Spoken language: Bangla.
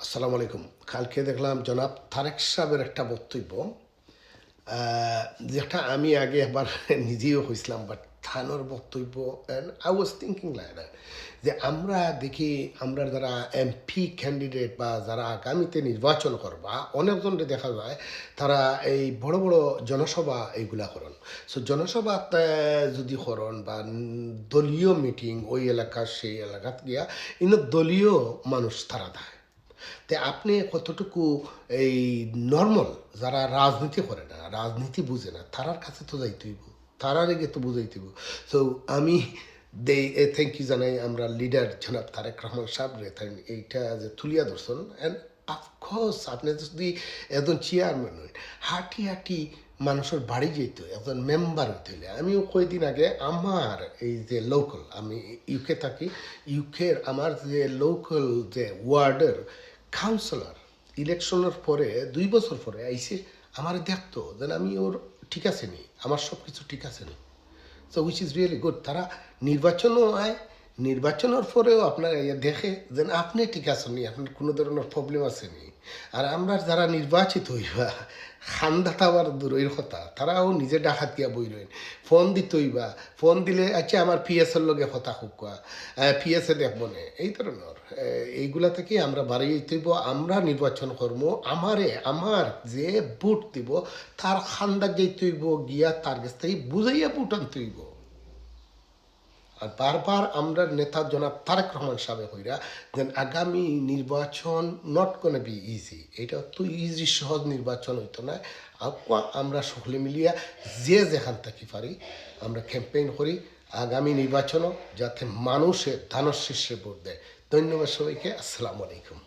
আসসালামু আলাইকুম। কালকে দেখলাম জনাব তারেক সাহেবের একটা বক্তব্য, যেটা আমি আগে একবার নিজেও হয়েছিলাম, বাট থানোর বক্তব্য and I was thinking like that, যে আমরা দেখি আমরা যারা এমপি ক্যান্ডিডেট বা যারা আগামীতে নির্বাচন করবা অনেকজনকে দেখা যায় তারা এই বড় বড় জনসভা এইগুলা করেন। সো জনসভাতে যদি করেন বা দলীয় মিটিং ওই এলাকার সেই এলাকাত গিয়া ইনো দলীয় মানুষ তারা দেয়। তে আপনি কতটুকু এই নর্মাল যারা রাজনীতি করে না, রাজনীতি বুঝে না, তারার কাছে তো যাইতে হইব, তারার আগে তো বুঝাইতে হইব। সো আমি থ্যাংক ইউ জানাই আমরা লিডার জনাব তারেক রহমান সাহেব রে এইটা যে তুলিয়া ধরছেন। অ্যান্ড অফকোর্স আপনি যদি একজন চেয়ারম্যান হইন, হাঁটি হাঁটি মানুষের বাড়ি যেত, একজন মেম্বার হইতে হইলে, আমিও কয়েকদিন আগে আমার এই যে লোকাল, আমি ইউকে থাকি, ইউকের আমার যে লোকাল যে ওয়ার্ডের কাউন্সিলর ইলেকশনের পরে 2 বছর পরে আইসে আমার দেখতো যেন আমি ওর ঠিক আছে নি, আমার সব কিছু ঠিক আছে নি। So which is really good. তারা নির্বাচনও হয়, নির্বাচনের পরেও আপনার দেখে যেন আপনি ঠিক আছেন নি, আপনার কোনো ধরনের প্রবলেম আছে নি। আর আমরা যারা নির্বাচিত হইবা খান্দাতা আবার দূরের কথা, তারাও নিজে ডাকাত গিয়া বই রইন, ফোন দিতে হইবা, ফোন দিলে আচ্ছা আমার পিএসের লগে কথা হুকা, পিএসএ দেখবো না, এই ধরনের এইগুলা থেকে আমরা বাড়িয়ে হইব। আমরা নির্বাচন করবো, আমার যে ভোট দিব তার খান্দা যেতে হইব, গিয়া তার কাছ থেকে বুঝাইয়া ভোট আনতে হইব। আর বারবার আমরা নেতা জনাব তারেক রহমান সাহেব হইরা যেন আগামী নির্বাচন নট কোন বি ইজি, এটা তো ইজি সহজ নির্বাচন হইতো না। আমরা সকলে মিলিয়া যে যেখান থেকে পারি আমরা ক্যাম্পেইন করি আগামী নির্বাচনও, যাতে মানুষের ধানের শীর্ষে ভোট দেয়। ধন্যবাদ সবাইকে। আসসালামু আলাইকুম।